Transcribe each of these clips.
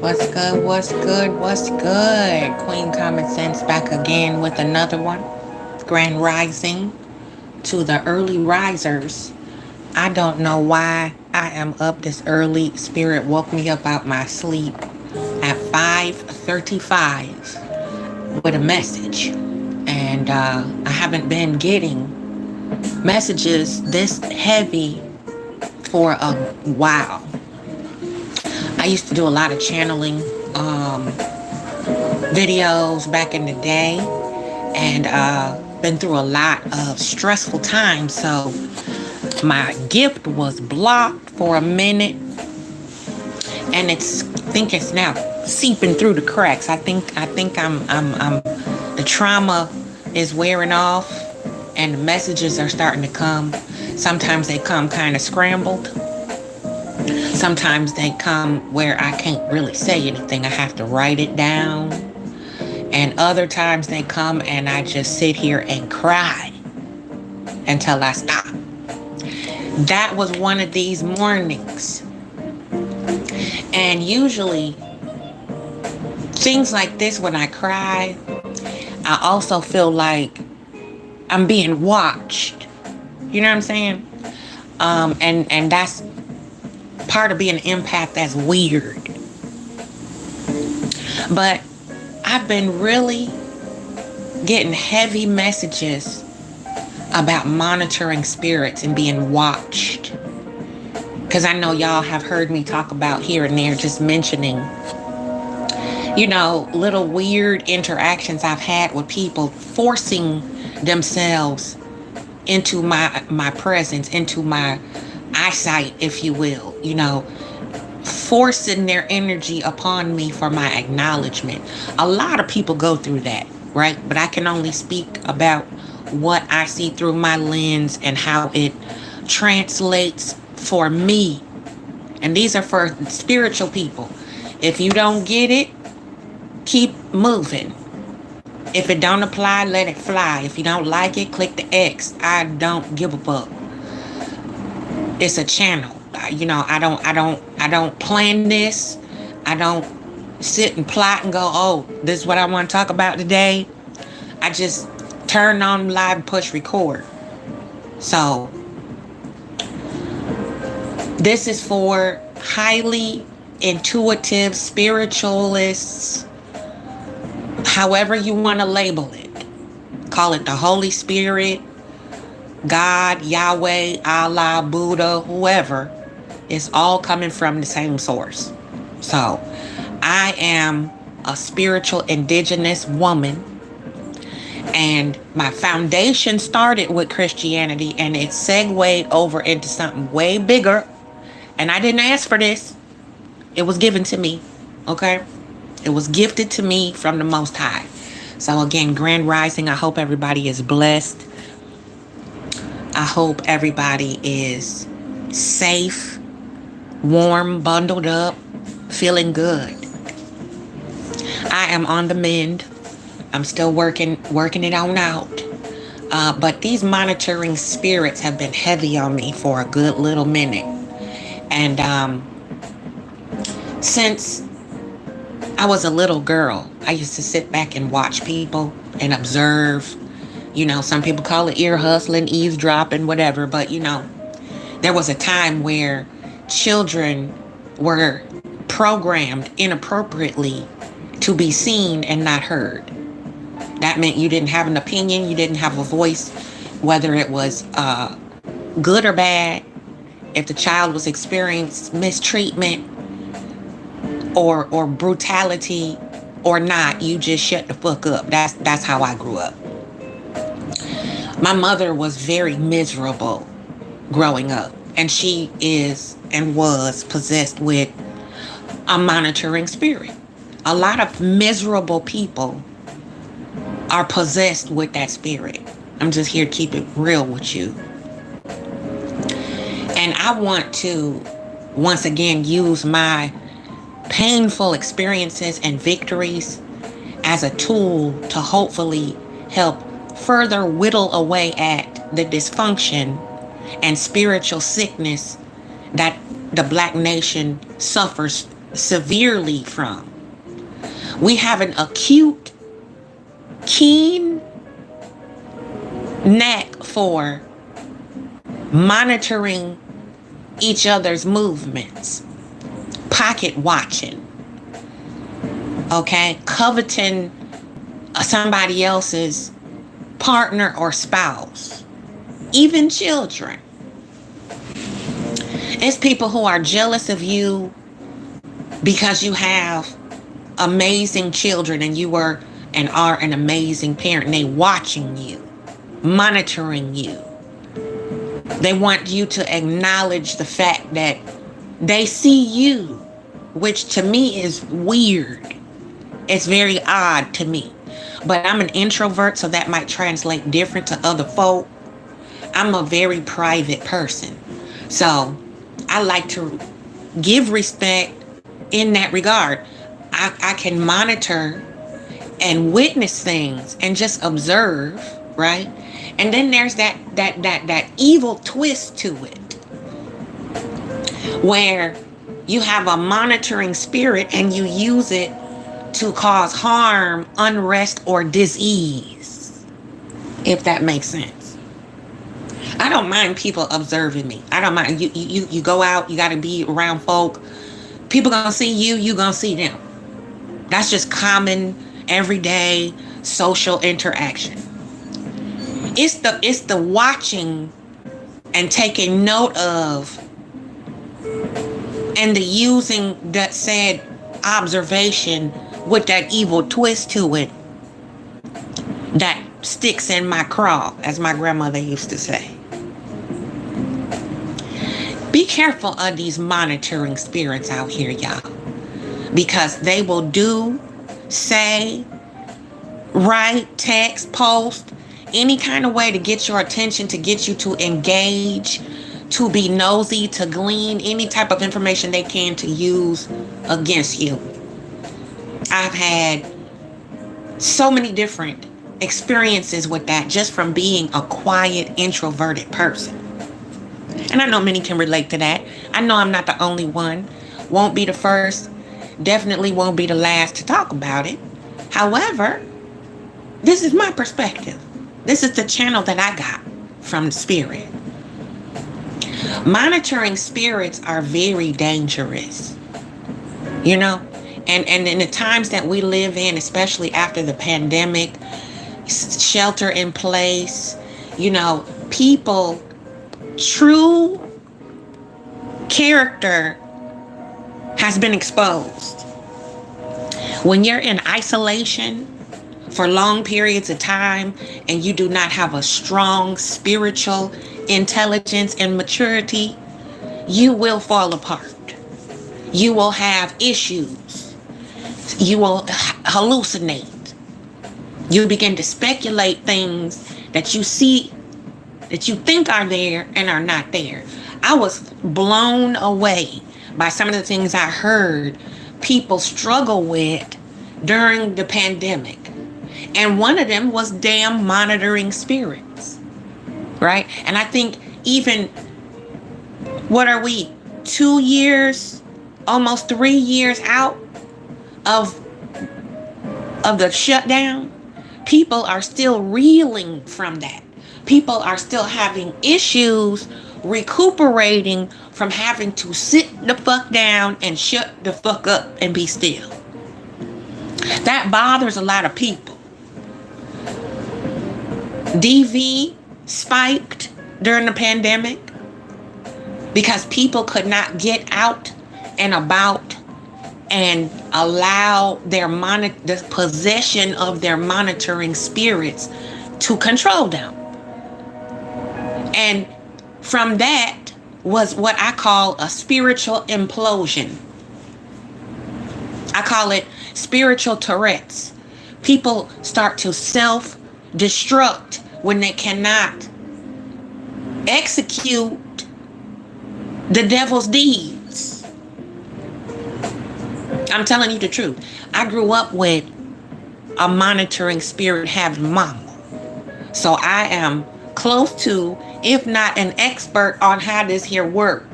What's good? What's good? What's good? Queen Common Sense back again with another one. Grand Rising to the early risers. I don't know why I am up this early. Spirit woke me up out my sleep at 5:35 with a message. And I haven't been getting messages this heavy for a while. I used to do a lot of channeling videos back in the day, and been through a lot of stressful times. So my gift was blocked for a minute, and I think it's now seeping through the cracks. I think I'm the trauma is wearing off, and the messages are starting to come. Sometimes they come kind of scrambled. Sometimes they come where I can't really say anything. I have to write it down. And other times they come and I just sit here and cry until I stop. That was one of these mornings. And usually things like this, when I cry, I also feel like I'm being watched. You know what I'm saying? And that's part of being an empath. That's weird. But I've been really getting heavy messages about monitoring spirits and being watched. Because I know y'all have heard me talk about here and there, just mentioning, little weird interactions I've had with people forcing themselves into my presence, into my eyesight, if you will, forcing their energy upon me for my acknowledgement. A lot of people go through that, right? But I can only speak about what I see through my lens and how it translates for me. And these are for spiritual people. If you don't get it, keep moving. If it don't apply, let it fly. If you don't like it, click the X. I don't give a fuck. It's a channel. I don't plan this. I don't sit and plot and go, oh, this is what I want to talk about today. I just turn on live and push record. So this is for highly intuitive spiritualists, however you want to label it. Call it the Holy Spirit, God, Yahweh, Allah, Buddha, whoever. It's all coming from the same source. So I am a spiritual indigenous woman, and my foundation started with Christianity, and it segued over into something way bigger. And I didn't ask for this. It was given to me. Okay? It was gifted to me from the Most High. So again, Grand Rising, I hope everybody is blessed. I hope everybody is safe, warm, bundled up, feeling good. I am on the mend. I'm still working it on out. But these monitoring spirits have been heavy on me for a good little minute. And since I was a little girl, I used to sit back and watch people and observe. Some people call it ear hustling, eavesdropping, whatever. But, there was a time where children were programmed inappropriately to be seen and not heard. That meant you didn't have an opinion, you didn't have a voice, whether it was good or bad. If the child was experiencing mistreatment or brutality or not, you just shut the fuck up. That's how I grew up. My mother was very miserable growing up, and she is and was possessed with a monitoring spirit. A lot of miserable people are possessed with that spirit. I'm just here to keep it real with you. And I want to, once again, use my painful experiences and victories as a tool to hopefully help further whittle away at the dysfunction and spiritual sickness that the Black nation suffers severely from. We have an acute, keen knack for monitoring each other's movements, pocket watching, okay, coveting somebody else's partner or spouse, even children. It's people who are jealous of you because you have amazing children and you were and are an amazing parent. And they watching you, monitoring you. They want you to acknowledge the fact that they see you, which to me is weird. It's very odd to me. But I'm an introvert, so that might translate different to other folk. I'm a very private person. So I like to give respect in that regard. I can monitor and witness things and just observe, right? And then there's that evil twist to it, where you have a monitoring spirit and you use it to cause harm, unrest, or disease, if that makes sense. I don't mind people observing me. I don't mind. You go out, you got to be around folk. People gonna see you, you gonna see them. That's just common, everyday social interaction. It's the watching and taking note of and the using that said observation with that evil twist to it that sticks in my craw, as my grandmother used to say. Be careful of these monitoring spirits out here, y'all, because they will do, say, write, text, post, any kind of way to get your attention, to get you to engage, to be nosy, to glean any type of information they can to use against you. I've had so many different experiences with that just from being a quiet, introverted person. And I know many can relate to that. I know I'm not the only one. Won't be the first. Definitely won't be the last to talk about it. However, this is my perspective. This is the channel that I got from the spirit. Monitoring spirits are very dangerous. You know? And in the times that we live in, especially after the pandemic, shelter in place, you know, people, true character has been exposed. When you're in isolation for long periods of time and you do not have a strong spiritual intelligence and maturity, you will fall apart. You will have issues. You will hallucinate. You begin to speculate things that you see, that you think are there and are not there. I was blown away by some of the things I heard people struggle with during the pandemic. And one of them was damn monitoring spirits, right? And I think even, what are we, 2 years, almost 3 years out of the shutdown, people are still reeling from that. People are still having issues recuperating from having to sit the fuck down and shut the fuck up and be still. That bothers a lot of people. DV spiked during the pandemic because people could not get out and about and allow the possession of their monitoring spirits to control them. And from that was what I call a spiritual implosion. I call it spiritual Tourette's. People start to self-destruct when they cannot execute the devil's deeds. I'm telling you the truth. I grew up with a monitoring spirit having mama. So I am close to, if not an expert on how this here works.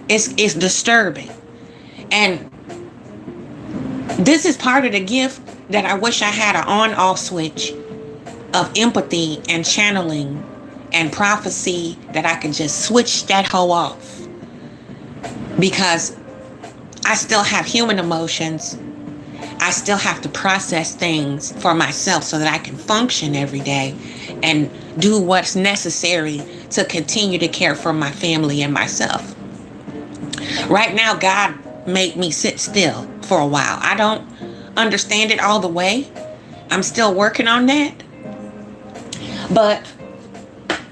It's disturbing. And this is part of the gift that I wish I had an on-off switch of empathy and channeling and prophecy, that I could just switch that hoe off. Because I still have human emotions. I still have to process things for myself so that I can function every day and do what's necessary to continue to care for my family and myself. Right now, God made me sit still for a while. I don't understand it all the way. I'm still working on that. But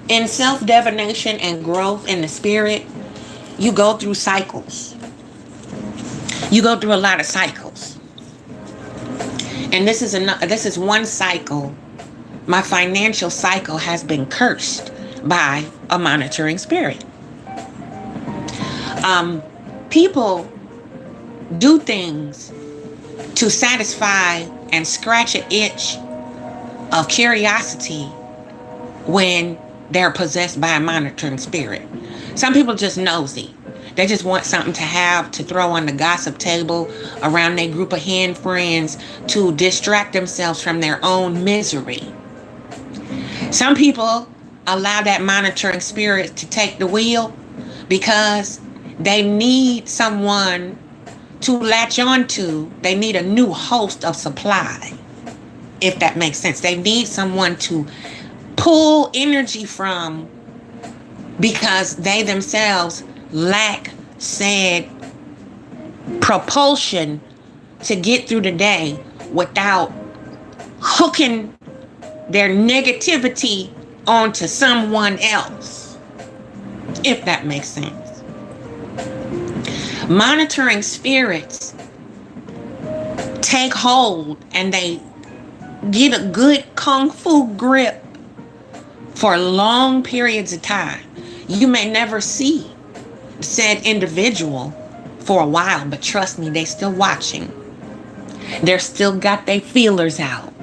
in self-divination and growth in the spirit, you go through cycles. You go through a lot of cycles. And this is one cycle. My financial cycle has been cursed by a monitoring spirit. People do things to satisfy and scratch an itch of curiosity when they're possessed by a monitoring spirit. Some people just nosy. They just want something to have to throw on the gossip table around their group of hen friends to distract themselves from their own misery. Some people allow that monitoring spirit to take the wheel because they need someone to latch on to. They need a new host of supply, if that makes sense. They need someone to pull energy from because they themselves lack said propulsion to get through the day without hooking their negativity onto someone else, if that makes sense. Monitoring spirits take hold and they get a good kung fu grip for long periods of time. You may never see said individual for a while, but trust me, they still watching. They're still got their feelers out.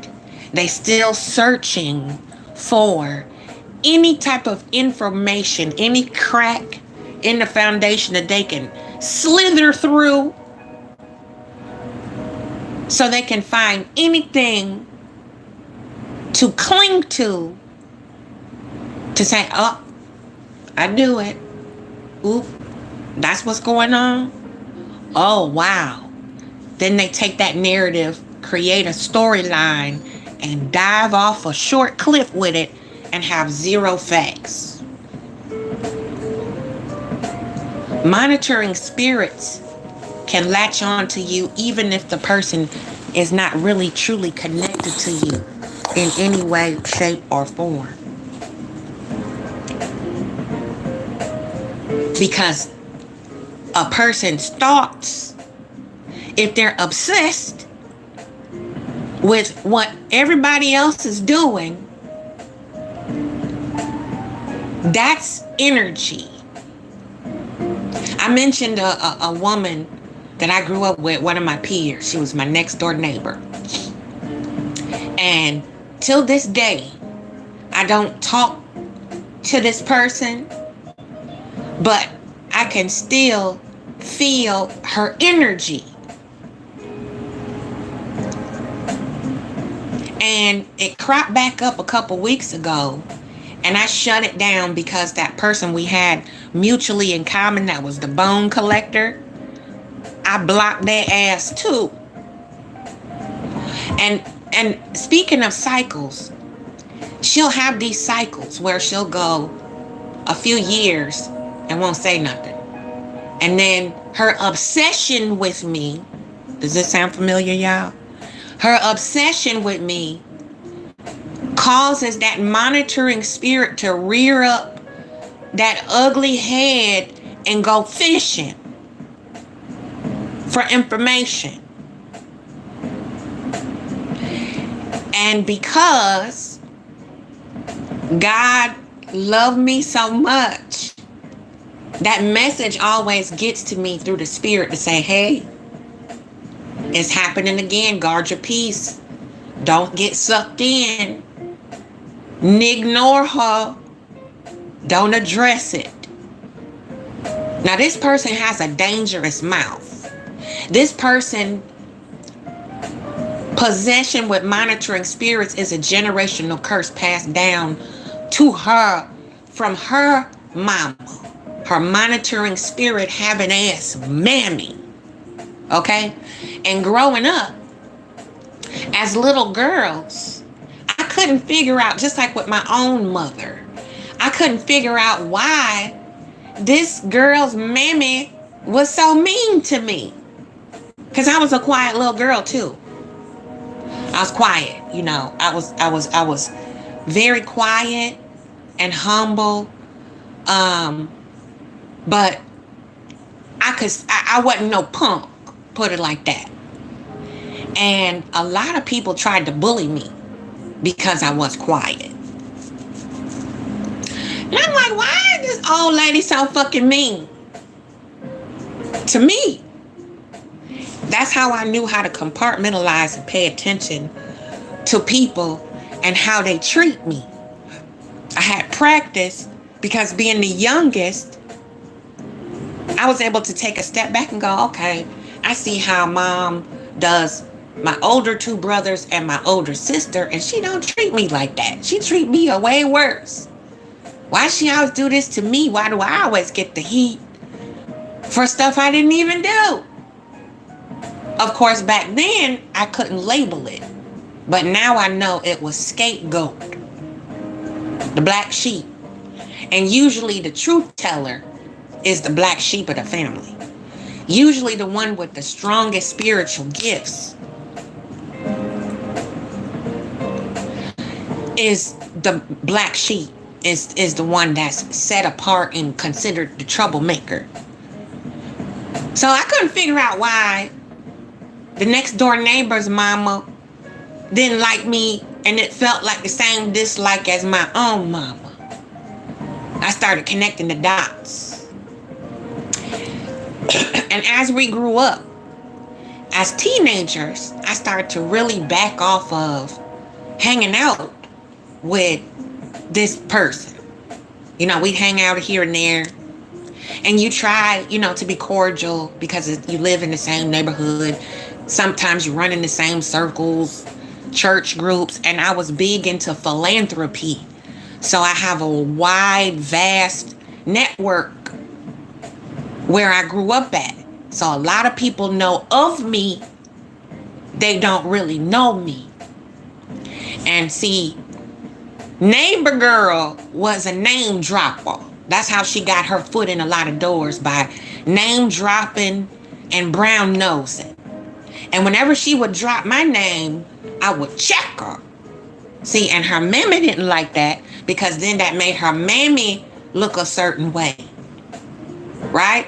They still searching for any type of information, any crack in the foundation that they can slither through so they can find anything to cling to say, oh, I do it. Oop, that's what's going on. Oh, wow. Then they take that narrative, create a storyline, and dive off a short cliff with it and have zero facts. Monitoring spirits can latch on to you even if the person is not really truly connected to you in any way, shape, or form. Because a person's thoughts, if they're obsessed with what everybody else is doing, that's energy. I mentioned a woman that I grew up with, one of my peers. She was my next door neighbor. And till this day, I don't talk to this person, but I can still feel her energy. And it cropped back up a couple weeks ago, and I shut it down because that person we had mutually in common, that was the bone collector, I blocked their ass too. And speaking of cycles, she'll have these cycles where she'll go a few years and won't say nothing. And then her obsession with me, does this sound familiar, y'all? Her obsession with me causes that monitoring spirit to rear up that ugly head and go fishing for information. And because God loved me so much, that message always gets to me through the spirit to say, hey, it's happening again. Guard your peace. Don't get sucked in. Ignore her. Don't address it. Now, this person has a dangerous mouth. This person, possession with monitoring spirits is a generational curse passed down to her from her mama. Her monitoring spirit having ass mammy. Okay? And growing up, as little girls, I couldn't figure out, just like with my own mother, I couldn't figure out why this girl's mammy was so mean to me. Because I was a quiet little girl too. I was quiet, you know. I was very quiet and humble. But I wasn't no punk, put it like that. And a lot of people tried to bully me because I was quiet. And I'm like, why is this old lady so fucking mean to me? That's how I knew how to compartmentalize and pay attention to people and how they treat me. I had practice because being the youngest, I was able to take a step back and go, okay, I see how mom does my older two brothers and my older sister, and she don't treat me like that. She treat me way worse. Why she always do this to me? Why do I always get the heat for stuff I didn't even do? Of course, back then, I couldn't label it. But now I know it was scapegoat. The black sheep. And usually the truth teller is the black sheep of the family. Usually the one with the strongest spiritual gifts is the black sheep, is the one that's set apart and considered the troublemaker. So I couldn't figure out why the next door neighbor's mama didn't like me, and it felt like the same dislike as my own mama. I started connecting the dots. And as we grew up, as teenagers, I started to really back off of hanging out with this person. You know, we'd hang out here and there. And you try, you know, to be cordial because you live in the same neighborhood. Sometimes you run in the same circles, church groups. And I was big into philanthropy. So I have a wide, vast network where I grew up at. So a lot of people know of me. They don't really know me. And see, neighbor girl was a name dropper. That's how she got her foot in a lot of doors, by name dropping and brown nosing. And whenever she would drop my name, I would check her. See, and her mammy didn't like that, because then that made her mammy look a certain way. Right?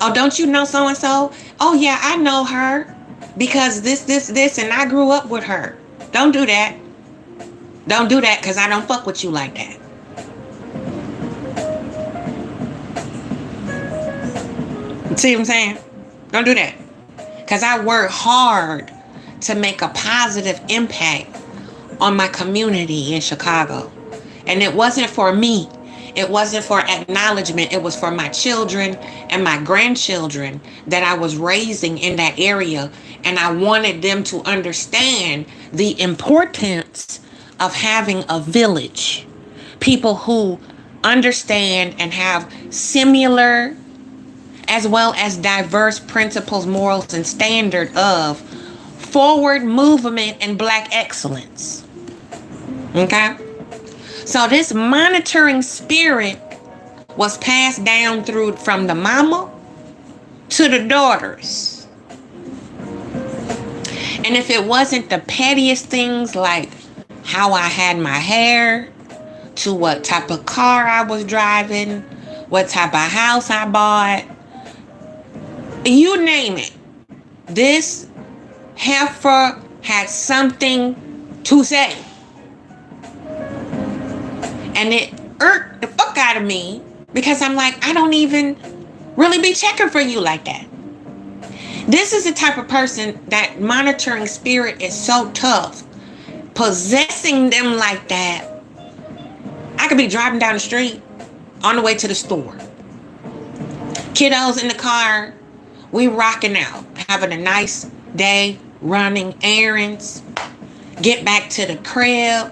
Oh, don't you know so-and-so? Oh, yeah, I know her because this, and I grew up with her. Don't do that. Don't do that, because I don't fuck with you like that. See what I'm saying? Don't do that. Because I work hard to make a positive impact on my community in Chicago. And it wasn't for me. It wasn't for acknowledgement. It was for my children and my grandchildren that I was raising in that area. And I wanted them to understand the importance of having a village. People who understand and have similar as well as diverse principles, morals, and standard of forward movement and black excellence. Okay? So this monitoring spirit was passed down from the mama to the daughters. And if it wasn't the pettiest things like how I had my hair, to what type of car I was driving, what type of house I bought, you name it, this heifer had something to say. And it irked the fuck out of me, because I'm like, I don't even really be checking for you like that. This is the type of person that monitoring spirit is so tough. Possessing them like that, I could be driving down the street on the way to the store. Kiddos in the car We rocking out, having a nice day, running errands, get back to the crib,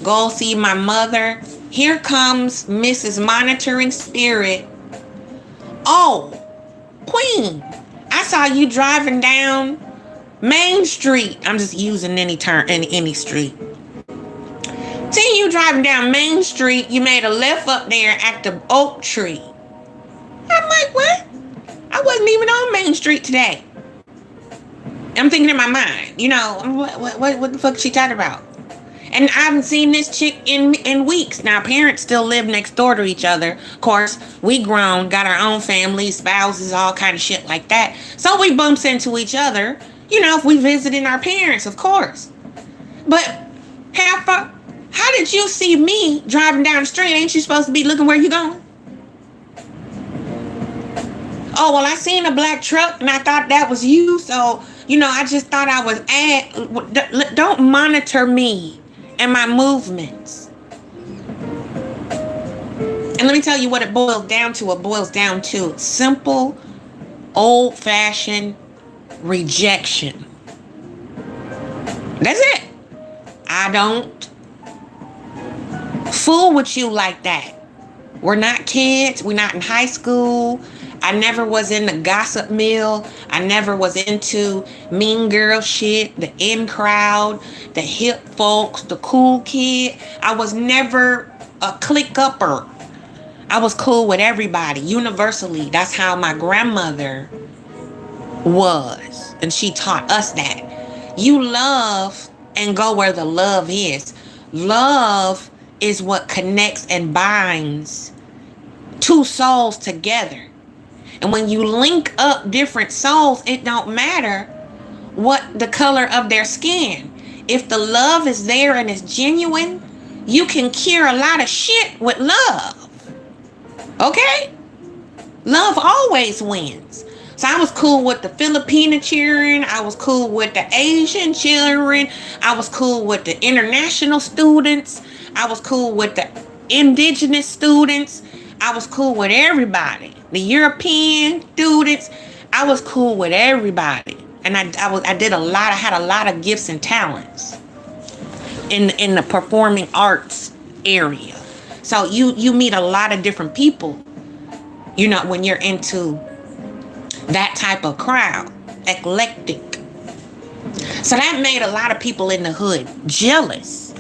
go see my mother. Here comes Mrs. Monitoring Spirit. Oh, Queen, I saw you driving down Main Street. I'm just using any street. See you driving down Main Street. You made a left up there at the oak tree. I'm like, what? I wasn't even on Main Street today. I'm thinking in my mind, what the fuck is she talking about? And I haven't seen this chick in weeks. Now, parents still live next door to each other. Of course, we grown, got our own families, spouses, all kind of shit like that. So we bumps into each other, if we visiting our parents, of course. But how did you see me driving down the street? Ain't you supposed to be looking where you going? Oh, well, I seen a black truck and I thought that was you. So, I just thought I was don't monitor me and my movements. And let me tell you what it boils down to. It boils down to simple, old-fashioned rejection. That's it. I don't fool with you like that. We're not kids. We're not in high school. I never was in the gossip mill. I never was into mean girl shit, the in crowd, the hip folks, the cool kid. I was never a click upper. I was cool with everybody, universally. That's how my grandmother was. And she taught us that. You love and go where the love is. Love is what connects and binds two souls together. And when you link up different souls, it don't matter what the color of their skin. If the love is there and it's genuine, you can cure a lot of shit with love. Okay? Love always wins. So I was cool with the Filipino children. I was cool with the Asian children. I was cool with the international students. I was cool with the indigenous students. I was cool with everybody. The European students. I was cool with everybody. And I had a lot of gifts and talents in the performing arts area. So you meet a lot of different people, when you're into that type of crowd, eclectic. So that made a lot of people in the hood jealous.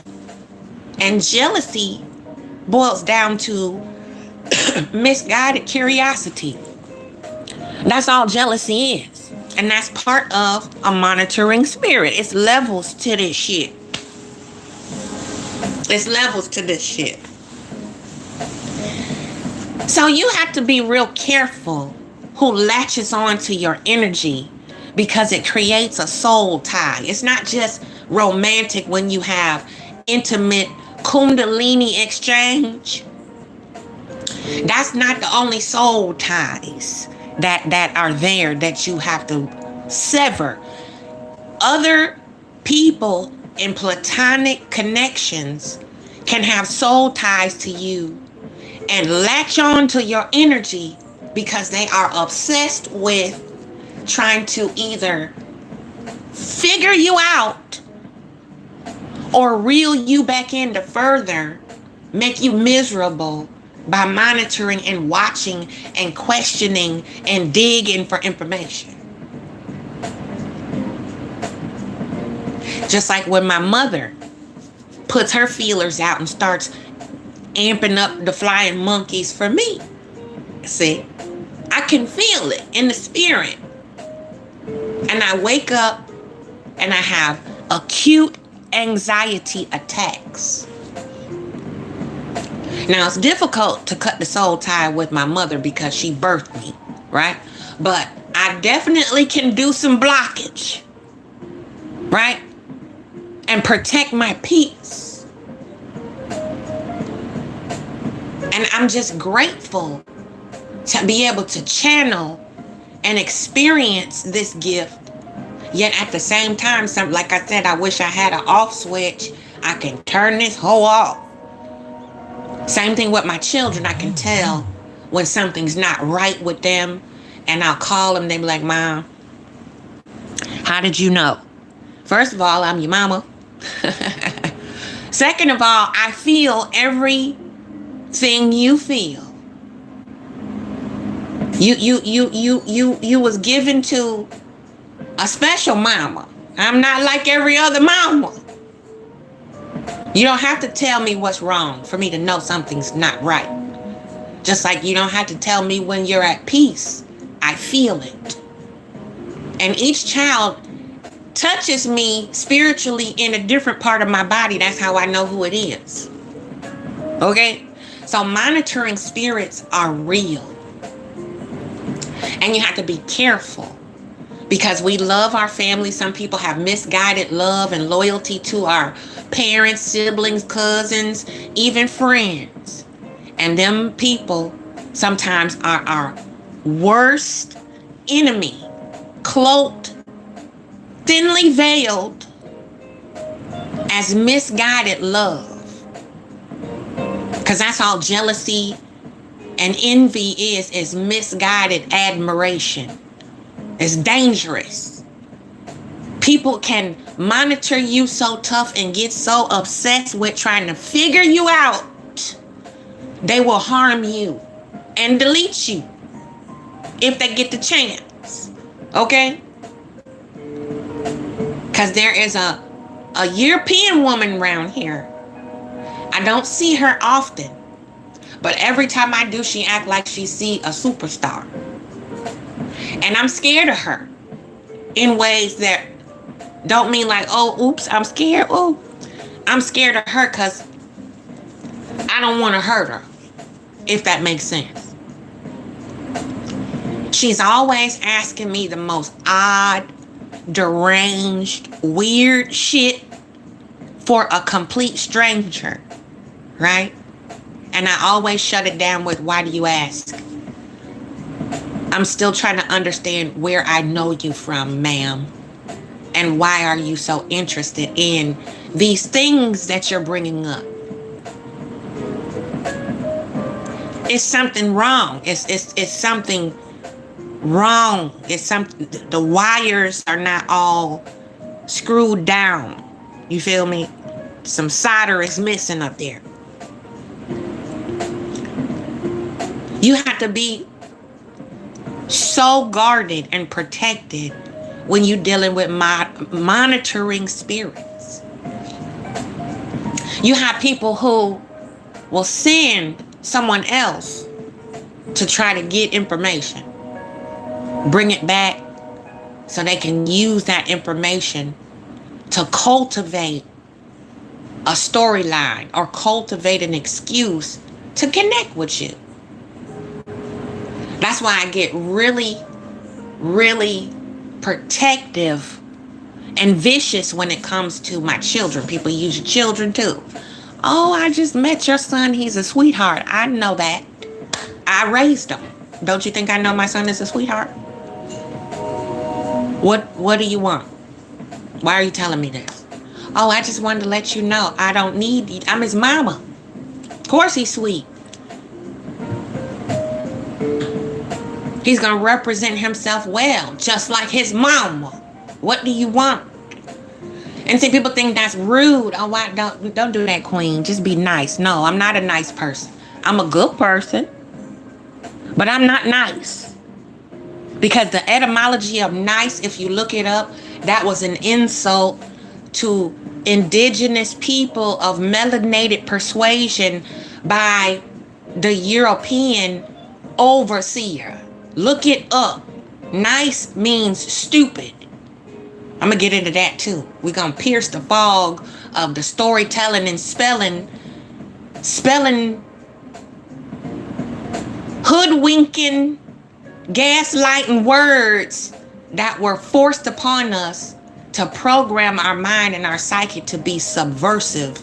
And jealousy boils down to misguided curiosity. That's all jealousy is. And that's part of a monitoring spirit. It's levels to this shit. It's levels to this shit. So you have to be real careful who latches on to your energy, because it creates a soul tie. It's not just romantic when you have intimate kundalini exchange. That's not the only soul ties that are there that you have to sever. Other people in platonic connections can have soul ties to you and latch on to your energy because they are obsessed with trying to either figure you out or reel you back in to further make you miserable by monitoring and watching and questioning and digging for information. Just like when my mother puts her feelers out and starts amping up the flying monkeys for me. See, I can feel it in the spirit. And I wake up and I have acute anxiety attacks. Now, it's difficult to cut the soul tie with my mother because she birthed me, right? But I definitely can do some blockage, right? And protect my peace. And I'm just grateful to be able to channel and experience this gift. Yet at the same time, like I said, I wish I had an off switch. I can turn this hoe off. Same thing with my children. I can tell when something's not right with them. And I'll call them. They be like, Mom, how did you know? First of all, I'm your mama. Second of all, I feel everything you feel. You was given to a special mama. I'm not like every other mama. You don't have to tell me what's wrong for me to know something's not right. Just like you don't have to tell me when you're at peace. I feel it. And each child touches me spiritually in a different part of my body. That's how I know who it is. Okay? So monitoring spirits are real. And you have to be careful because we love our family. Some people have misguided love and loyalty to our parents, siblings, cousins, even friends. And them people sometimes are our worst enemy, cloaked, thinly veiled as misguided love. Because that's all jealousy and envy is misguided admiration. It's dangerous. People can monitor you so tough and get so obsessed with trying to figure you out. They will harm you and delete you if they get the chance. Okay? Because there is a European woman around here. I don't see her often. But every time I do, she act like she see a superstar. And I'm scared of her in ways that don't mean like, oh, oops, I'm scared. Oh, I'm scared of her because I don't want to hurt her, if that makes sense. She's always asking me the most odd, deranged, weird shit for a complete stranger, right? And I always shut it down with, why do you ask? I'm still trying to understand where I know you from, ma'am. And why are you so interested in these things that you're bringing up? It's something wrong. It's something wrong. It's something, the wires are not all screwed down. You feel me? Some solder is missing up there. You have to be so guarded and protected when you're dealing with monitoring spirits. You have people who will send someone else to try to get information, bring it back so they can use that information to cultivate a storyline or cultivate an excuse to connect with you. That's why I get really, really protective and vicious when it comes to my children. People use your children too. Oh, I just met your son. He's a sweetheart. I know that. I raised him. Don't you think I know my son is a sweetheart? What do you want? Why are you telling me this? Oh, I just wanted to let you know I don't need you. I'm his mama. Of course he's sweet. He's going to represent himself well, just like his mama. What do you want? And see, people think that's rude. Oh, why don't do that, queen. Just be nice. No, I'm not a nice person. I'm a good person, but I'm not nice. Because the etymology of nice, if you look it up, that was an insult to indigenous people of melanated persuasion by the European overseer. Look it up. Nice means stupid. I'm going to get into that too. We're going to pierce the fog of the storytelling and spelling, hoodwinking, gaslighting words that were forced upon us to program our mind and our psyche to be subversive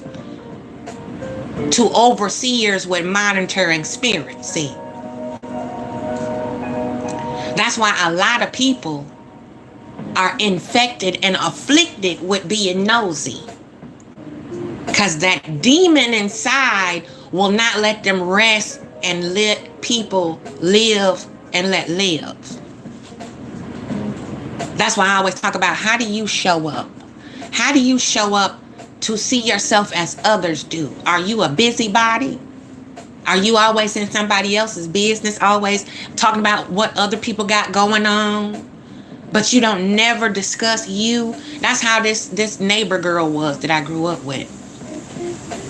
to overseers with monitoring spirits. See? That's why a lot of people are infected and afflicted with being nosy. Because that demon inside will not let them rest and let people live and let live. That's why I always talk about, how do you show up? How do you show up to see yourself as others do? Are you a busybody? Are you always in somebody else's business, always talking about what other people got going on, but you don't never discuss you? That's how this neighbor girl was that I grew up with.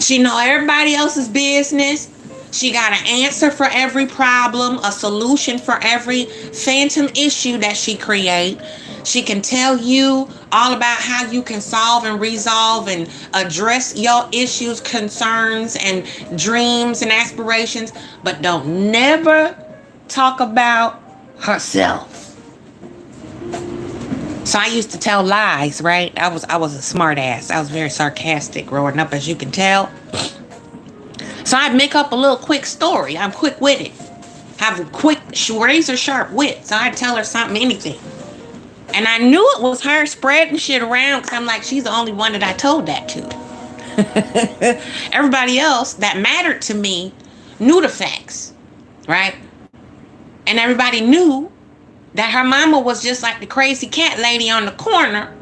She know everybody else's business. She got an answer for every problem, a solution for every phantom issue that she create. She can tell you all about how you can solve and resolve and address your issues, concerns, and dreams and aspirations, but don't never talk about herself. So I used to tell lies, right? I was a smart ass. I was very sarcastic growing up, as you can tell. So I'd make up a little quick story. I'm quick-witted. Have a quick, razor-sharp wit. So I'd tell her something, anything. And I knew it was her spreading shit around, because I'm like, she's the only one that I told that to. Everybody else that mattered to me knew the facts, right? And everybody knew that her mama was just like the crazy cat lady on the corner,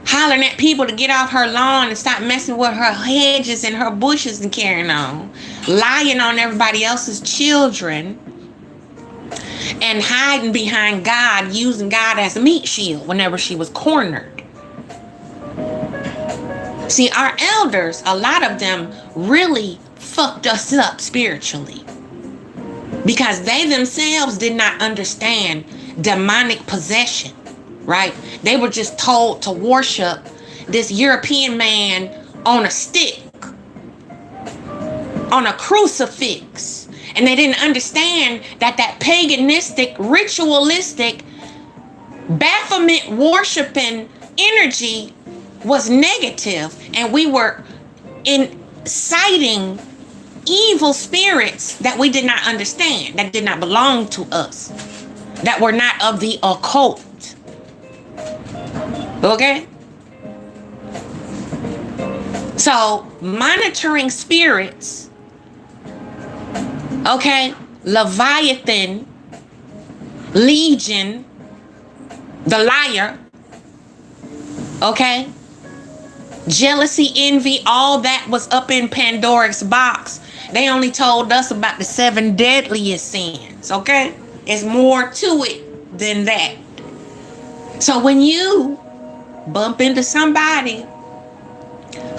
hollering at people to get off her lawn and stop messing with her hedges and her bushes and carrying on, lying on everybody else's children, and hiding behind God, using God as a meat shield whenever she was cornered. See, our elders, a lot of them really fucked us up spiritually, because they themselves did not understand demonic possession, right? They were just told to worship this European man on a stick, on a crucifix. And they didn't understand that paganistic, ritualistic, Baphomet worshiping energy was negative, and we were inciting evil spirits that we did not understand, that did not belong to us, that were not of the occult. Okay? So, monitoring spirits, okay, Leviathan, Legion, the liar, okay, jealousy, envy, all that was up in Pandora's box. They only told us about the 7 deadliest sins, okay? It's more to it than that. So when you bump into somebody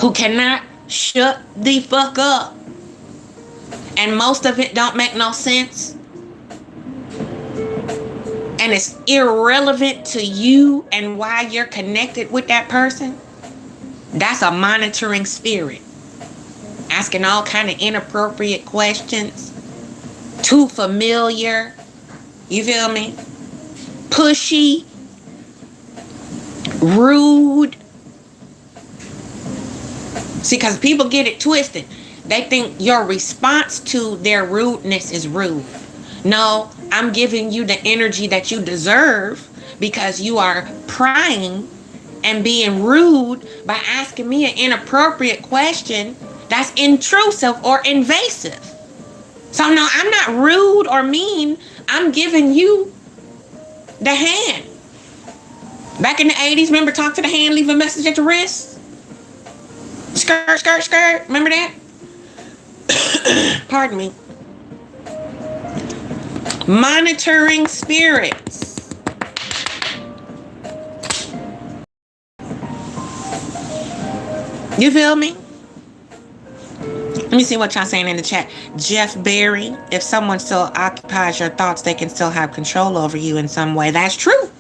who cannot shut the fuck up, and most of it don't make no sense, and it's irrelevant to you and why you're connected with that person, that's a monitoring spirit. Asking all kind of inappropriate questions, too familiar, you feel me? Pushy, rude. See, because people get it twisted. They think your response to their rudeness is rude. No, I'm giving you the energy that you deserve, because you are prying and being rude by asking me an inappropriate question that's intrusive or invasive. So no, I'm not rude or mean. I'm giving you the hand. Back in the 80s, remember, talk to the hand, leave a message at your wrist? Skirt, skirt, skirt. Remember that? Pardon me. Monitoring spirits. You feel me? Let me see what y'all saying in the chat. Jeff Berry, if someone still occupies your thoughts, they can still have control over you in some way. That's true.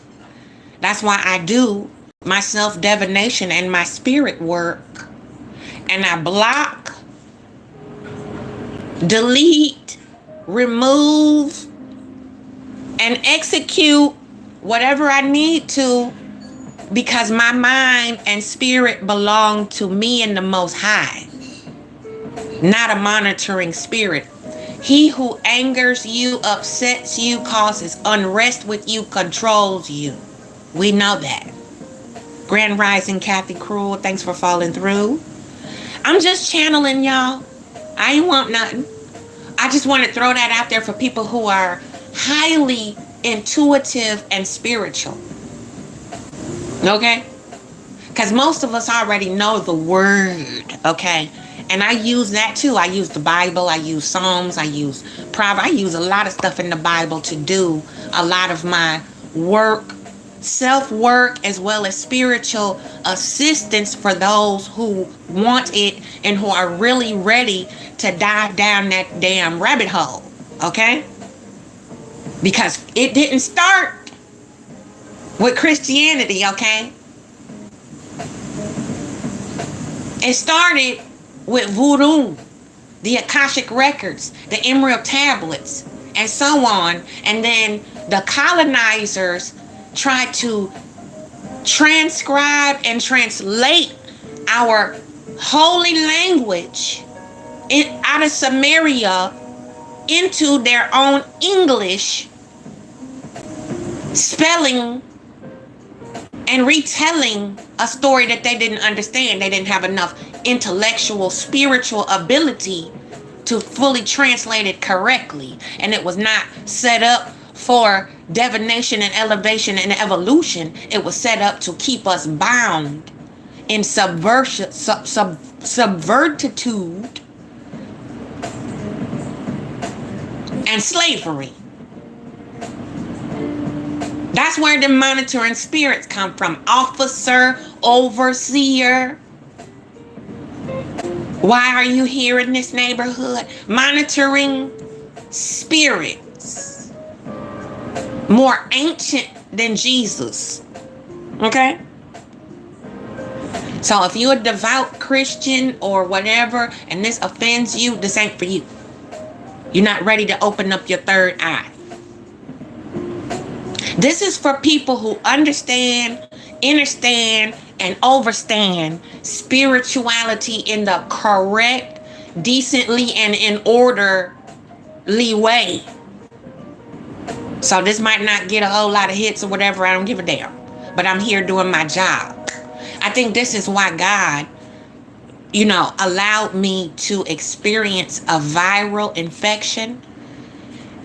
That's why I do my self-divination and my spirit work. And I block, delete, remove, and execute whatever I need to, because my mind and spirit belong to me and the Most High, not a monitoring spirit. He who angers you, upsets you, causes unrest with you, controls you. We know that. Grand Rising Kathy Cruel, thanks for falling through. I'm just channeling, y'all. I ain't want nothing. I just want to throw that out there for people who are highly intuitive and spiritual. Okay? Because most of us already know the word, okay? And I use that too. I use the Bible, I use Psalms, I use Proverbs. I use a lot of stuff in the Bible to do a lot of my work, self-work, as well as spiritual assistance for those who want it and who are really ready to dive down that damn rabbit hole, okay? Because it didn't start with Christianity, okay? It started with voodoo, the Akashic records, the emerald tablets, and so on. And then the colonizers tried to transcribe and translate our holy language out of Samaria into their own English, spelling and retelling a story that they didn't understand. They didn't have enough intellectual, spiritual ability to fully translate it correctly. And it was not set up for divination and elevation and evolution. It was set up to keep us bound in subvertitude and slavery. That's where the monitoring spirits come from. Officer, overseer. Why are you here in this neighborhood? Monitoring spirits. More ancient than Jesus. Okay? So if you're a devout Christian or whatever, and this offends you, this ain't for you. You're not ready to open up your third eye. This is for people who understand, understand, and overstand spirituality in the correct, decently, and in orderly way. So this might not get a whole lot of hits or whatever. I don't give a damn. But I'm here doing my job. I think this is why God, allowed me to experience a viral infection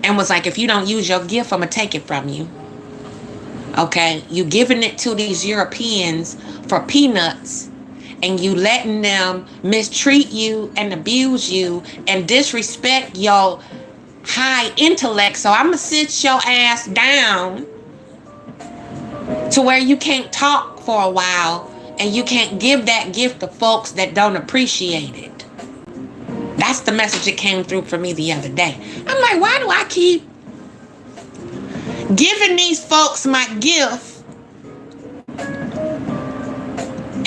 and was like, if you don't use your gift, I'm going to take it from you. Okay, you giving it to these Europeans for peanuts, and you letting them mistreat you and abuse you and disrespect your high intellect. So I'm gonna sit your ass down to where you can't talk for a while and you can't give that gift to folks that don't appreciate it. That's the message that came through for me the other day. I'm like, why do I keep giving these folks my gift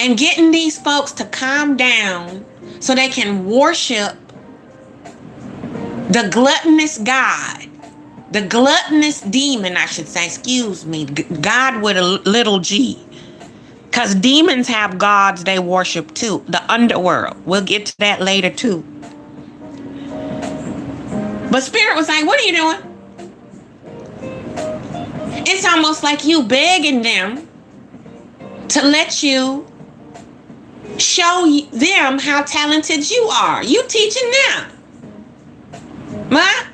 and getting these folks to calm down so they can worship the gluttonous God, the gluttonous demon, I should say, excuse me, God with a little g, because demons have gods they worship too, the underworld. We'll get to that later too. But Spirit was like, what are you doing? It's almost like you begging them to let you show them how talented you are. You teaching them. What?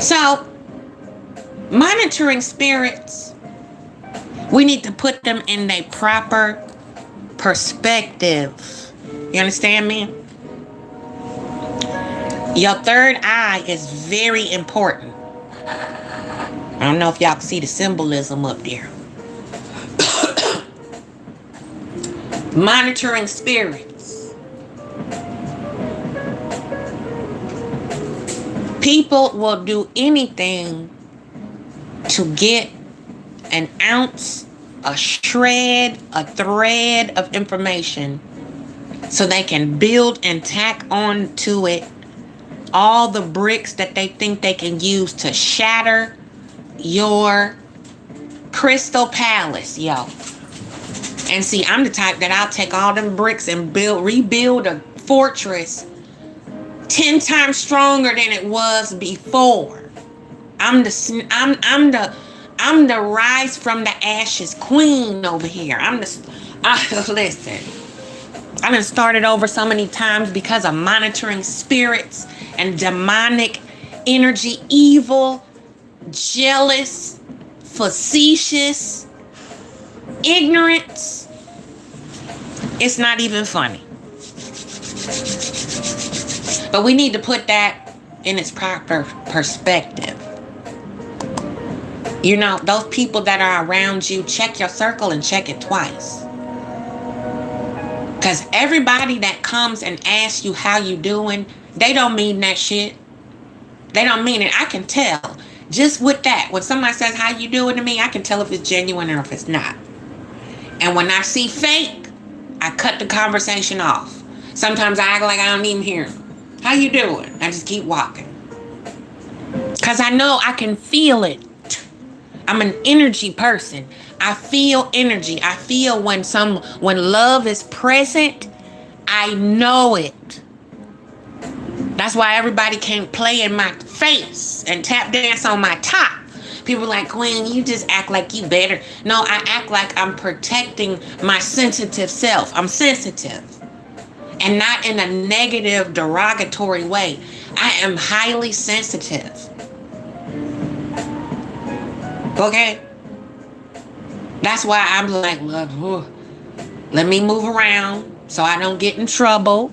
So, monitoring spirits, we need to put them in a proper perspective. You understand me? Your third eye is very important. I don't know if y'all can see the symbolism up there. Monitoring spirits. People will do anything to get an ounce, a shred, a thread of information so they can build and tack on to it all the bricks that they think they can use to shatter your crystal palace, yo. And see, I'm the type that I'll take all them bricks and rebuild a fortress 10 times stronger than it was before. I'm the rise from the ashes queen over here. Listen. I done started over so many times because of monitoring spirits and demonic energy, evil jealous, facetious, ignorance. It's not even funny. But we need to put that in its proper perspective. You know, those people that are around you, check your circle and check it twice. Because everybody that comes and asks you how you doing, they don't mean that shit. They don't mean it. I can tell. Just with that. When somebody says how you doing to me, I can tell if it's genuine or if it's not. And when I see fake, I cut the conversation off. Sometimes I act like I don't even hear them. How you doing? I just keep walking. Because I know I can feel it. I'm an energy person. I feel energy. I feel when love is present. I know it. That's why everybody can't play in my face and tap dance on my top. People like, Queen, you just act like you better. No, I act like I'm protecting my sensitive self. I'm sensitive. And not in a negative, derogatory way. I am highly sensitive. Okay? That's why I'm like, look, let me move around so I don't get in trouble.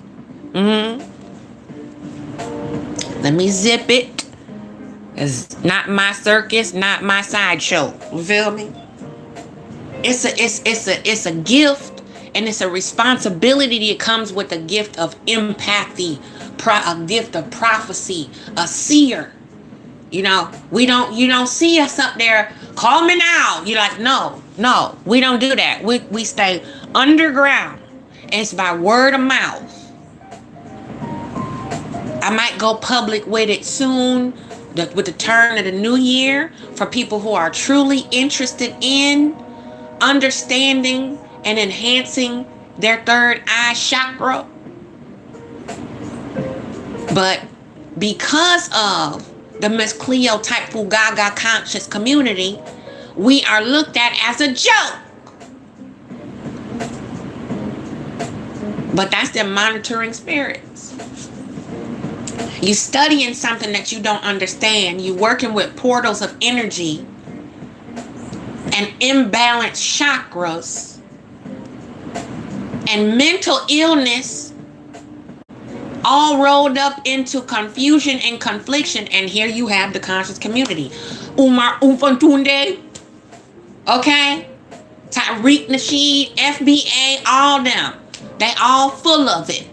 Let me zip it. It's not my circus, not my sideshow. You feel me? It's a gift, and it's a responsibility that comes with a gift of empathy, a gift of prophecy, a seer. You know, you don't see us up there, call me now. You're like, no, we don't do that. We stay underground. And it's by word of mouth. I might go public with it soon, with the turn of the new year, for people who are truly interested in understanding and enhancing their third eye chakra. But because of the Miss Cleo type Fugaga conscious community, we are looked at as a joke. But that's them monitoring spirits. You studying something that you don't understand. You working with portals of energy and imbalanced chakras and mental illness, all rolled up into confusion and confliction. And here you have the conscious community. Umar Umfantunde, okay? Tariq Nasheed, FBA, all them. They all full of it.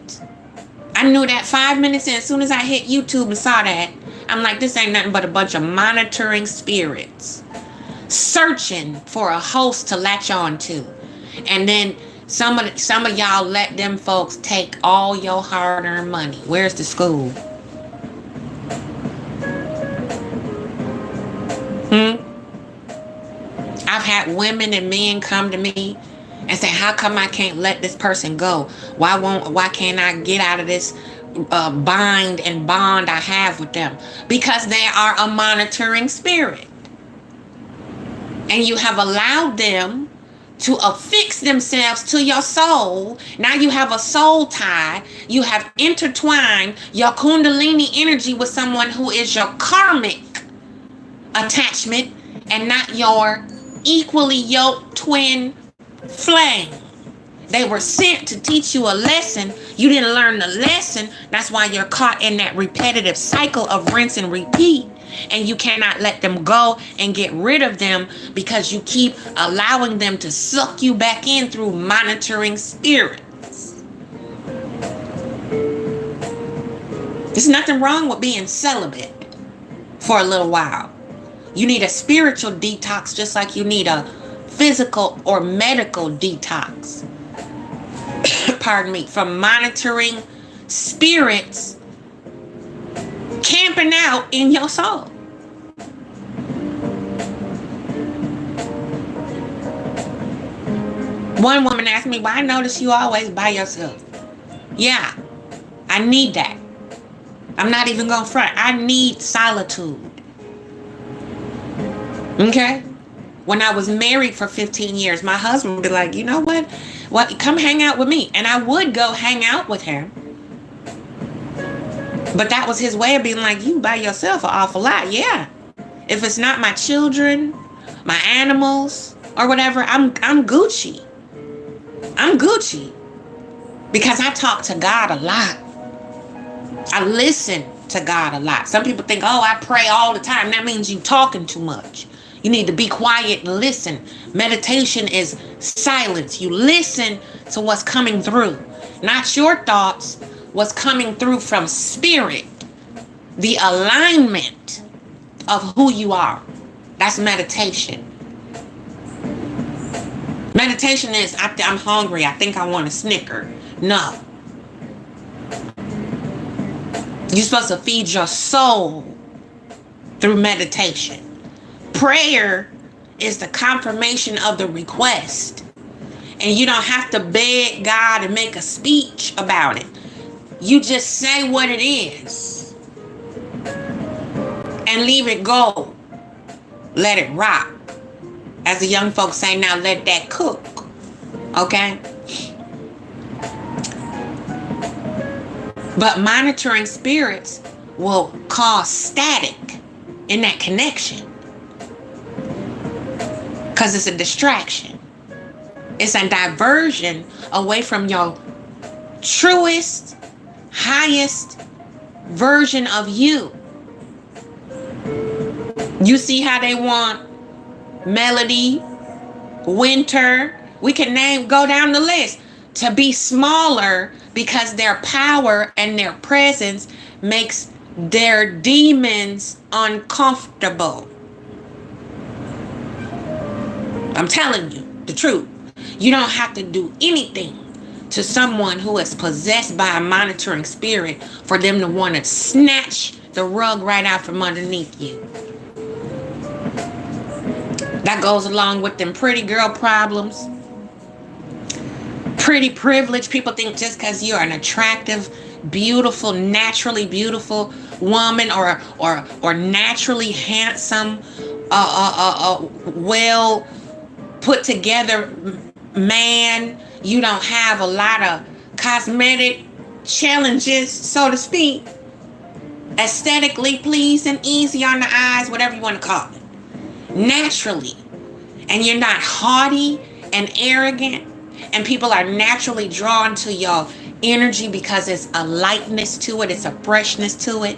I knew that 5 minutes in. As soon as I hit YouTube and saw that, I'm like, this ain't nothing but a bunch of monitoring spirits searching for a host to latch on to. And then some of y'all let them folks take all your hard-earned money. Where's the school? I've had women and men come to me and say, how come I can't let this person go? Why can't I get out of this bind and bond I have with them? Because they are a monitoring spirit. And you have allowed them to affix themselves to your soul. Now you have a soul tie. You have intertwined your Kundalini energy with someone who is your karmic attachment and not your equally yoked twin flame. They were sent to teach you a lesson. You didn't learn the lesson. That's why you're caught in that repetitive cycle of rinse and repeat. And you cannot let them go and get rid of them because you keep allowing them to suck you back in through monitoring spirits. There's nothing wrong with being celibate for a little while. You need a spiritual detox just like you need a physical or medical detox. Pardon me, from monitoring spirits camping out in your soul. One woman asked me, well, I notice you always by yourself. Yeah, I need that. I'm not even gonna front. I need solitude. Okay? When I was married for 15 years, my husband would be like, you know what? Well, come hang out with me. And I would go hang out with him. But that was his way of being like, you by yourself an awful lot. Yeah. If it's not my children, my animals, or whatever, I'm Gucci. I'm Gucci. Because I talk to God a lot. I listen to God a lot. Some people think, oh, I pray all the time. That means you talking too much. You need to be quiet and listen. Meditation is silence. You listen to what's coming through. Not your thoughts, what's coming through from spirit. The alignment of who you are. That's meditation. Meditation is, I'm hungry. I think I want a Snicker. No. You're supposed to feed your soul through meditation. Prayer is the confirmation of the request. And you don't have to beg God and make a speech about it. You just say what it is. And leave it go. Let it rock. As the young folks say now, let that cook. Okay? But monitoring spirits will cause static in that connection. Because it's a distraction. It's a diversion away from your truest, highest version of you. You see how they want Melody, Winter, we can go down the list, to be smaller because their power and their presence makes their demons uncomfortable. I'm telling you the truth. You don't have to do anything to someone who is possessed by a monitoring spirit for them to want to snatch the rug right out from underneath you. That goes along with them pretty girl problems. Pretty privilege. People think just because you're an attractive, beautiful, naturally beautiful woman or naturally handsome, well put together man, you don't have a lot of cosmetic challenges, so to speak. Aesthetically pleasing, easy on the eyes, whatever you want to call it. Naturally. And you're not haughty and arrogant. And people are naturally drawn to your energy because it's a lightness to it. It's a freshness to it.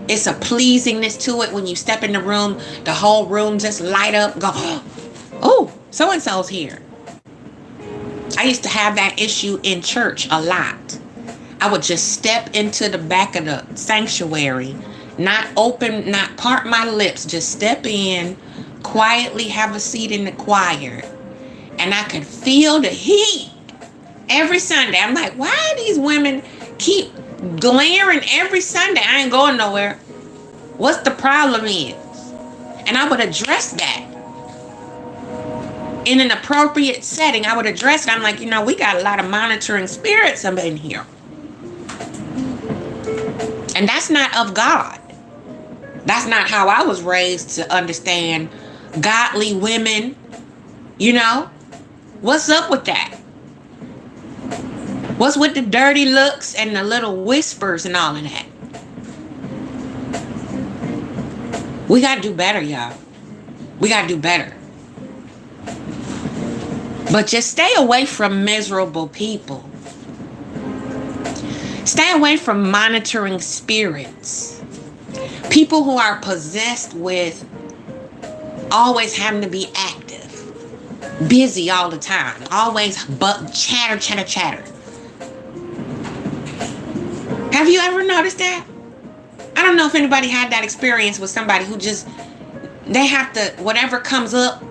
It's a pleasingness to it. When you step in the room, the whole room just light up. Go, oh, so-and-so's here. I used to have that issue in church a lot. I would just step into the back of the sanctuary, not part my lips, just step in, quietly have a seat in the choir. And I could feel the heat every Sunday. I'm like, why do these women keep glaring every Sunday? I ain't going nowhere. What's the problem is? And I would address that. In an appropriate setting, I would address it. I'm like, we got a lot of monitoring spirits up in here. And that's not of God. That's not how I was raised to understand godly women. What's up with that? What's with the dirty looks and the little whispers and all of that? We got to do better, y'all. We got to do better. But just stay away from miserable people. Stay away from monitoring spirits. People who are possessed with always having to be active. Busy all the time. Always chatter. Have you ever noticed that? I don't know if anybody had that experience with somebody who just, they have to, whatever comes up,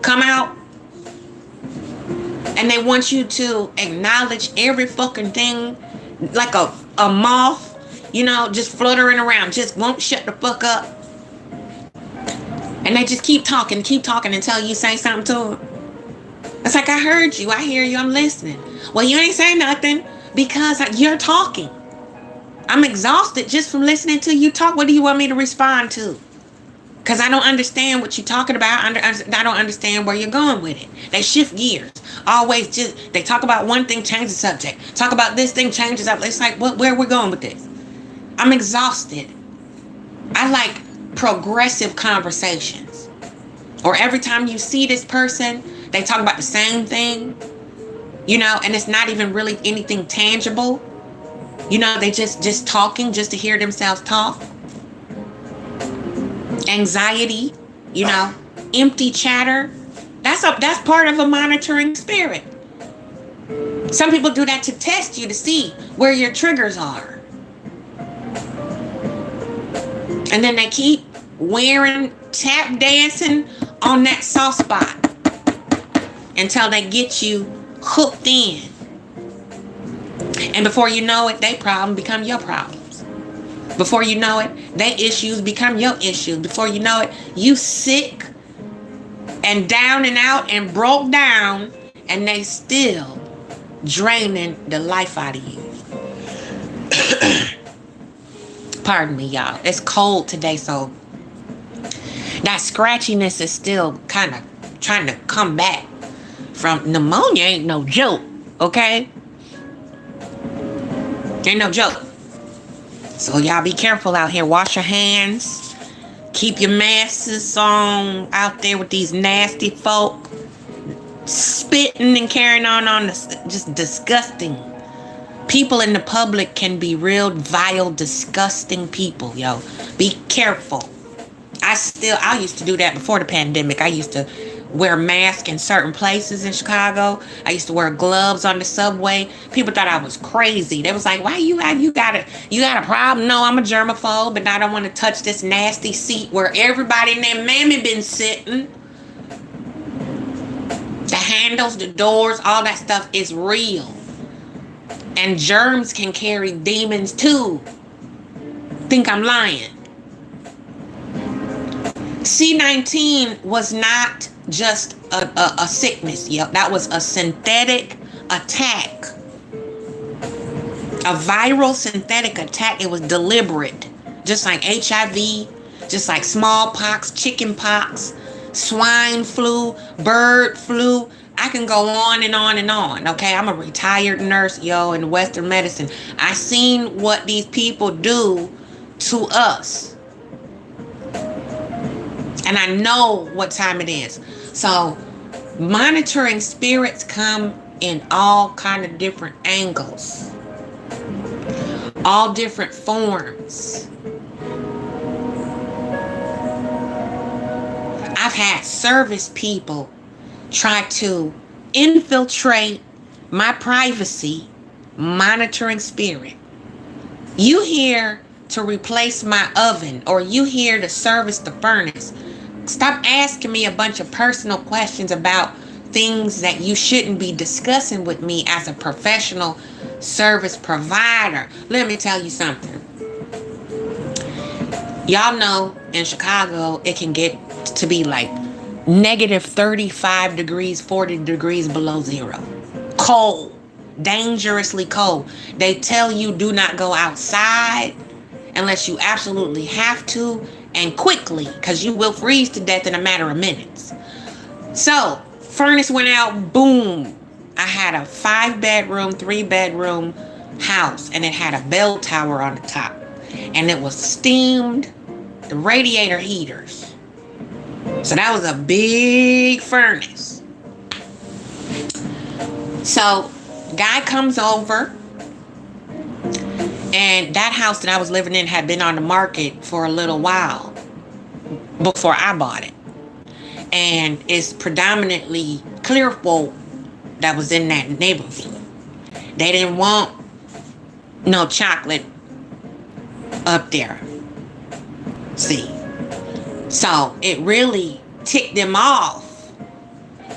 come out. And they want you to acknowledge every fucking thing like a moth, just fluttering around, just won't shut the fuck up. And they just keep talking until you say something to them. It's like, I heard you, I hear you, I'm listening. Well, you ain't saying nothing because you're talking. I'm exhausted just from listening to you talk. What do you want me to respond to? Because I don't understand what you're talking about. I don't understand where you're going with it. They shift gears. Always they talk about one thing, change the subject. Talk about this thing, changes up. It's like, where we're going with this? I'm exhausted. I like progressive conversations. Or every time you see this person, they talk about the same thing, and it's not even really anything tangible. They just talking just to hear themselves talk. Anxiety, empty chatter. That's part of a monitoring spirit. Some people do that to test you to see where your triggers are. And then they keep tap dancing on that soft spot until they get you hooked in. And before you know it, their problem become your problems. Before you know it, their issues become your issues. Before you know it, you sick and down and out and broke down, and they still draining the life out of you. Pardon me, y'all. It's cold today, so that scratchiness is still kind of trying to come back from pneumonia. Ain't no joke, okay? Ain't no joke. So y'all be careful out here. Wash your hands. Keep your masks on out there with these nasty folk. Spitting and carrying on this, just disgusting. People in the public can be real vile, disgusting people, yo. Be careful. I used to do that before the pandemic. I used to wear masks in certain places in Chicago. I used to wear gloves on the subway. People thought I was crazy. They was like, "Why you got a problem?" No, I'm a germaphobe, and I don't want to touch this nasty seat where everybody and their mammy been sitting. The handles, the doors, all that stuff is real. And germs can carry demons too. Think I'm lying. C-19 was not just a sickness. Yep, that was a synthetic attack. A viral synthetic attack. It was deliberate. Just like HIV, just like smallpox, chickenpox, swine flu, bird flu. I can go on and on and on. Okay, I'm a retired nurse, in Western medicine. I seen what these people do to us. And I know what time it is. So monitoring spirits come in all kind of different angles. All different forms. I've had service people try to infiltrate my privacy, monitoring spirit. You here to replace my oven, or you here to service the furnace. Stop asking me a bunch of personal questions about things that you shouldn't be discussing with me as a professional service provider. Let me tell you something. Y'all know in Chicago, it can get to be like negative 35 degrees, 40 degrees below zero. Cold, dangerously cold. They tell you do not go outside unless you absolutely have to, and quickly, because you will freeze to death in a matter of minutes. So, furnace went out, boom. I had a 5-bedroom, 3-bedroom house, and it had a bell tower on the top. And it was steamed, the radiator heaters. So that was a big furnace. So, guy comes over, and that house that I was living in had been on the market for a little while before I bought it. And it's predominantly clear folk that was in that neighborhood. They didn't want no chocolate up there. See? So it really ticked them off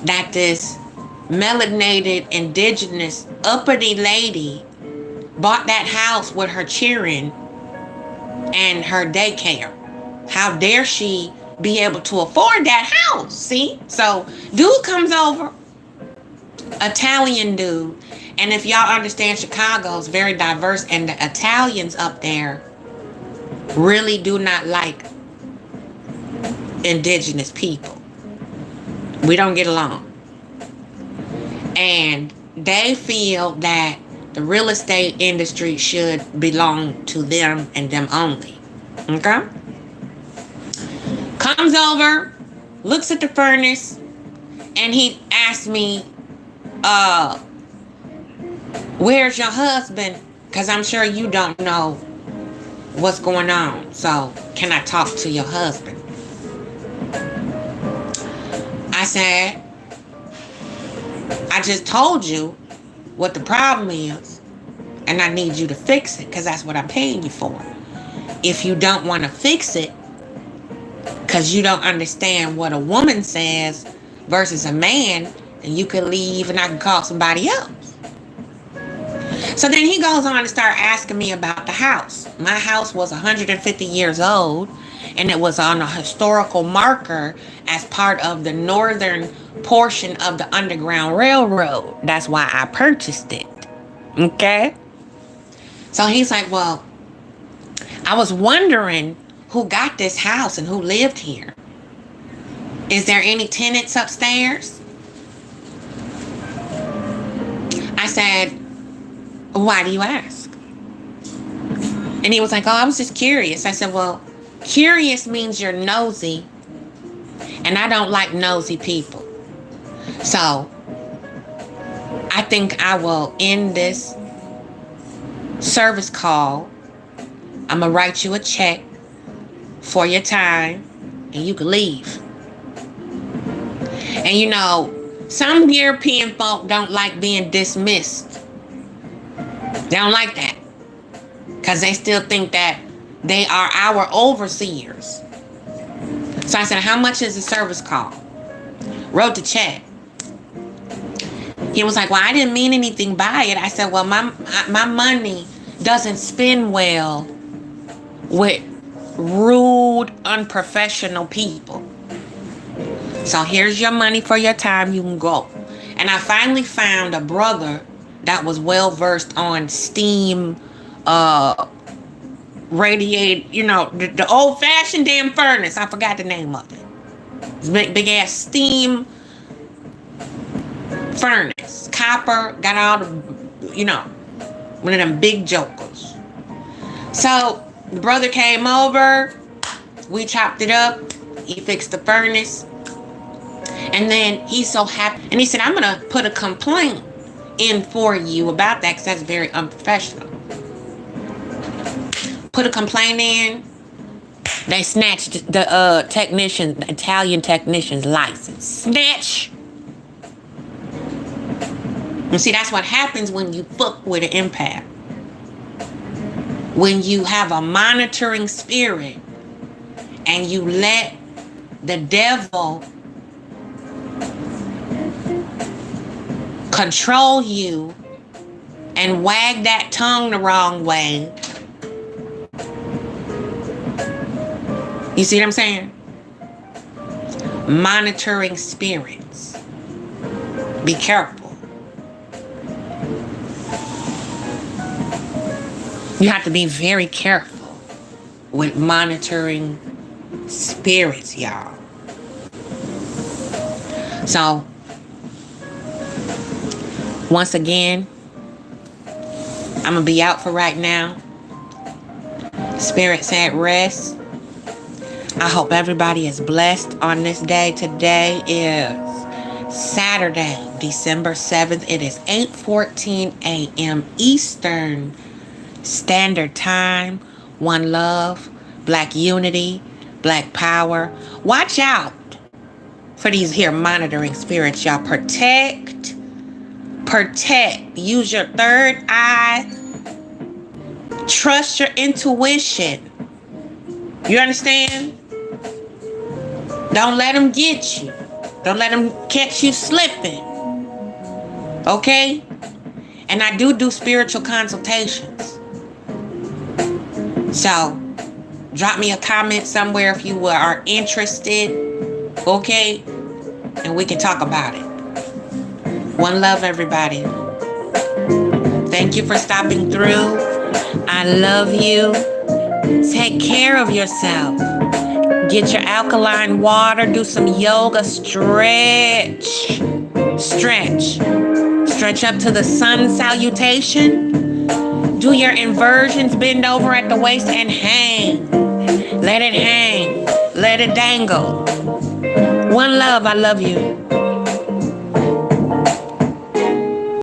that this melanated, indigenous, uppity lady bought that house with her children and her daycare. How dare she be able to afford that house? See? So dude comes over, Italian dude. And if y'all understand, Chicago is very diverse, and the Italians up there really do not like indigenous people. We don't get along. And they feel that the real estate industry should belong to them and them only. Okay? Comes over, looks at the furnace, and he asked me, where's your husband? Because I'm sure you don't know what's going on. So, can I talk to your husband? I said, I just told you what the problem is, and I need you to fix it because that's what I'm paying you for. If you don't want to fix it because you don't understand what a woman says versus a man, then you could leave and I can call somebody else. So then he goes on to start asking me about the house. My house was 150 years old, and it was on a historical marker as part of the northern portion of the Underground Railroad. That's why I purchased it. Okay? So he's like, well, I was wondering who got this house and who lived here. Is there any tenants upstairs? I said, why do you ask? And he was like, oh, I was just curious. I said, well, curious means you're nosy, and I don't like nosy people. So I think I will end this service call. I'm going to write you a check for your time, and you can leave. And you know, some European folk don't like being dismissed. They don't like that because they still think that they are our overseers. So I said, how much is the service call? Wrote the check. He was like, well, I didn't mean anything by it. I said, well, my money doesn't spend well with rude, unprofessional people. So here's your money for your time. You can go. And I finally found a brother that was well versed on steam, radiate, you know, the old fashioned damn furnace. I forgot the name of it. It's big ass steam furnace. Copper, got all the, you know, one of them big jokers. So the brother came over. We chopped it up. He fixed the furnace. And then he's so happy. And he said, I'm going to put a complaint in for you about that because that's very unprofessional. Put a complaint in. They snatched the Italian technician's license. Snatch. And see, that's what happens when you fuck with an empath. When you have a monitoring spirit and you let the devil control you and wag that tongue the wrong way. You see what I'm saying? Monitoring spirits. Be careful. You have to be very careful with monitoring spirits, y'all. So, once again, I'm going to be out for right now. Spirits at rest. I hope everybody is blessed on this day. Today is Saturday, December 7th. It is 8:14 a.m. Eastern Standard Time. One love, black unity, black power. Watch out for these here monitoring spirits, y'all. Protect. Use your third eye. Trust your intuition. You understand? Don't let them get you. Don't let them catch you slipping. Okay? And I do spiritual consultations. So, drop me a comment somewhere if you are interested. Okay? And we can talk about it. One love, everybody. Thank you for stopping through. I love you. Take care of yourself. Get your alkaline water. Do some yoga. Stretch. Stretch up to the sun salutation. Do your inversions. Bend over at the waist and hang. Let it hang. Let it dangle. One love, I love you.